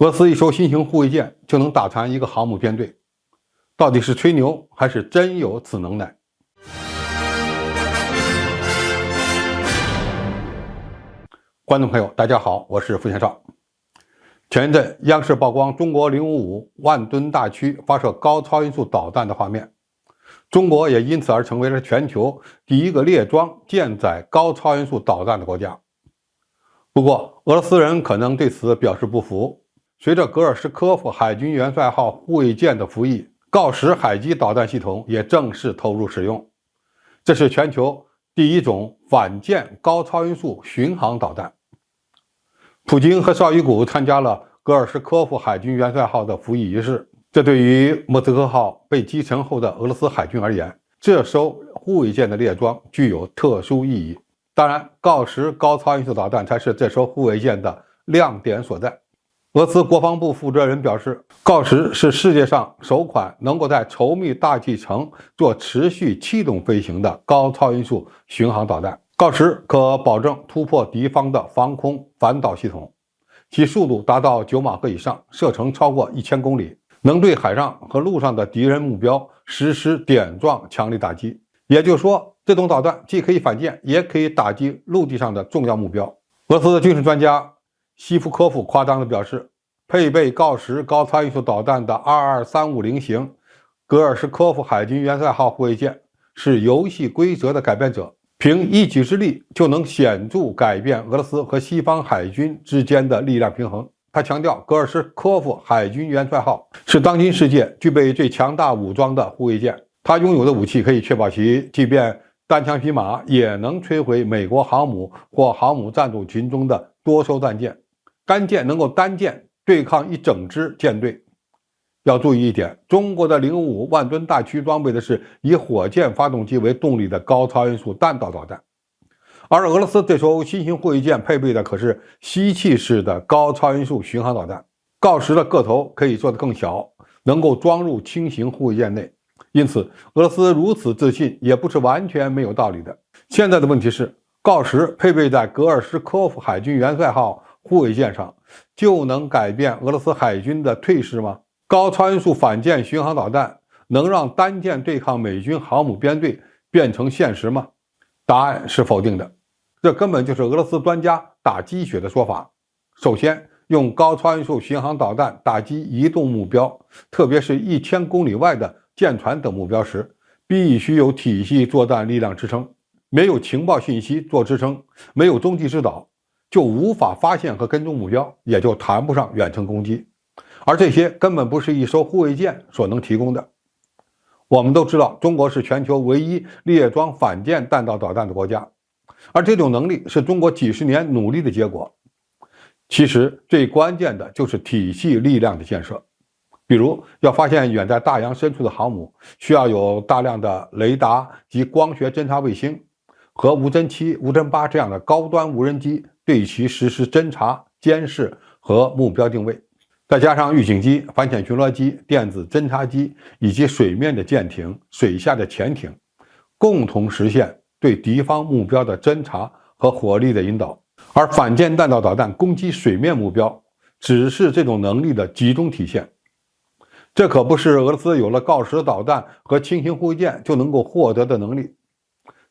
俄罗斯一艘新型护卫舰就能打残一个航母编队，到底是吹牛还是真有此能耐？观众朋友，大家好，我是付先少。前一阵，央视曝光中国055万吨大驱发射高超音速导弹的画面，中国也因此而成为了全球第一个列装舰载高超音速导弹的国家。不过，俄罗斯人可能对此表示不服。随着格尔什科夫海军元帅号护卫舰的服役，锆石海基导弹系统也正式投入使用。这是全球第一种反舰高超音速巡航导弹。普京和绍伊古参加了格尔什科夫海军元帅号的服役仪式，这对于莫斯科号被击沉后的俄罗斯海军而言，这艘护卫舰的列装具有特殊意义。当然，锆石高超音速导弹才是这艘护卫舰的亮点所在。俄罗斯国防部负责人表示，锆石是世界上首款能够在稠密大气层做持续气动飞行的高超音速巡航导弹。锆石可保证突破敌方的防空反导系统，其速度达到9马赫以上，射程超过1000公里，能对海上和陆上的敌人目标实施点状强力打击。也就是说，这种导弹既可以反舰，也可以打击陆地上的重要目标。俄罗斯的军事专家西夫科夫夸张地表示，配备锆石高超音速导弹的22350型格尔什科夫海军元帅号护卫舰是游戏规则的改变者，凭一己之力就能显著改变俄罗斯和西方海军之间的力量平衡。他强调，格尔什科夫海军元帅号是当今世界具备最强大武装的护卫舰，它拥有的武器可以确保其即便单枪匹马也能摧毁美国航母或航母战斗群中的多艘战舰。该舰能够单舰对抗一整支舰队。要注意一点，中国的055万吨大驱装备的是以火箭发动机为动力的高超音速弹道导弹，而俄罗斯这艘新型护卫舰配备的可是吸气式的高超音速巡航导弹。锆石的个头可以做得更小，能够装入轻型护卫舰内，因此俄罗斯如此自信也不是完全没有道理的。现在的问题是，锆石配备在格尔什科夫海军元帅号护卫舰上，就能改变俄罗斯海军的退势吗？高超音速反舰巡航导弹能让单舰对抗美军航母编队变成现实吗？答案是否定的。这根本就是俄罗斯专家打鸡血的说法。首先，用高超音速巡航导弹打击移动目标，特别是1000公里外的舰船等目标时，必须有体系作战力量支撑。没有情报信息做支撑，没有中继指导，就无法发现和跟踪目标，也就谈不上远程攻击。而这些根本不是一艘护卫舰所能提供的。我们都知道，中国是全球唯一列装反舰弹道导弹的国家，而这种能力是中国几十年努力的结果。其实最关键的就是体系力量的建设。比如要发现远在大洋深处的航母，需要有大量的雷达及光学侦察卫星和无侦7、无侦8这样的高端无人机对其实施侦察、监视和目标定位，再加上预警机、反潜巡逻机、电子侦察机以及水面的舰艇、水下的潜艇，共同实现对敌方目标的侦察和火力的引导。而反舰弹道导弹攻击水面目标，只是这种能力的集中体现。这可不是俄罗斯有了锆石导弹和轻型护卫舰就能够获得的能力，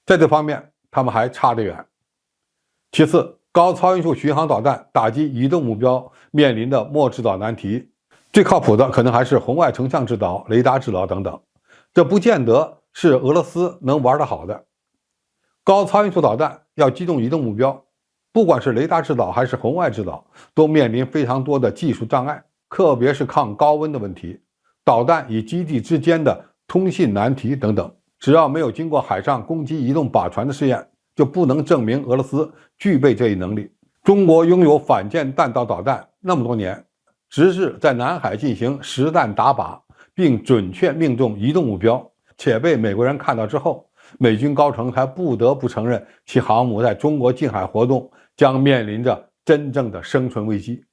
在这方面他们还差得远。其次，高超音速巡航导弹打击移动目标面临的末制导难题，最靠谱的可能还是红外成像制导、雷达制导等等，这不见得是俄罗斯能玩得好的。高超音速导弹要击中移动目标，不管是雷达制导还是红外制导，都面临非常多的技术障碍，特别是抗高温的问题、导弹与基地之间的通信难题等等。只要没有经过海上攻击移动靶船的试验，就不能证明俄罗斯具备这一能力。中国拥有反舰弹道导弹那么多年，直至在南海进行实弹打靶，并准确命中移动目标，且被美国人看到之后，美军高层才不得不承认其航母在中国近海活动将面临着真正的生存危机。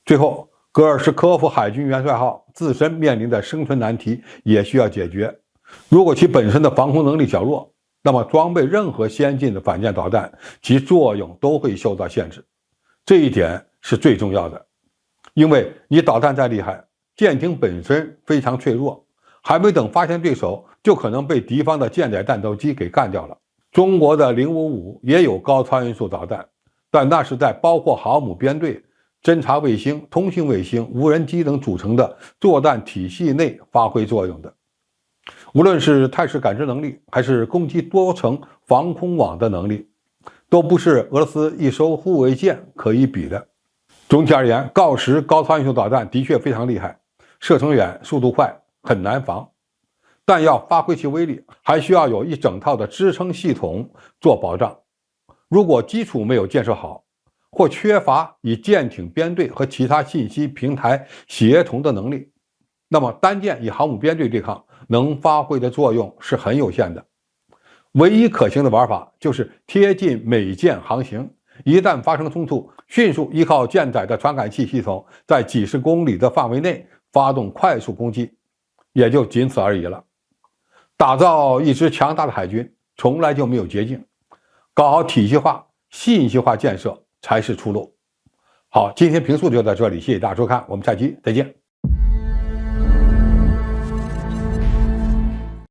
最后，格尔什科夫海军元帅号自身面临的生存难题也需要解决。如果其本身的防空能力较弱，那么装备任何先进的反舰导弹，其作用都会受到限制，这一点是最重要的。因为你导弹再厉害，舰艇本身非常脆弱，还没等发现对手，就可能被敌方的舰载战斗机给干掉了。中国的055也有高超音速导弹，但那是在包括航母编队、侦察卫星、通信卫星、无人机等组成的作战体系内发挥作用的。无论是态势感知能力，还是攻击多层防空网的能力，都不是俄罗斯一艘护卫舰可以比的。总体而言，锆10高超音速导弹的确非常厉害，射程远，速度快，很难防。但要发挥其威力，还需要有一整套的支撑系统做保障。如果基础没有建设好，或缺乏以舰艇编队和其他信息平台协同的能力，那么单舰以航母编队对抗能发挥的作用是很有限的。唯一可行的玩法就是贴近美舰航行，一旦发生冲突，迅速依靠舰载的传感器系统，在几十公里的范围内发动快速攻击，也就仅此而已了。打造一支强大的海军从来就没有捷径，搞好体系化、信息化建设才是出路。好，今天评述就到这里，谢谢大家收看，我们下期再见。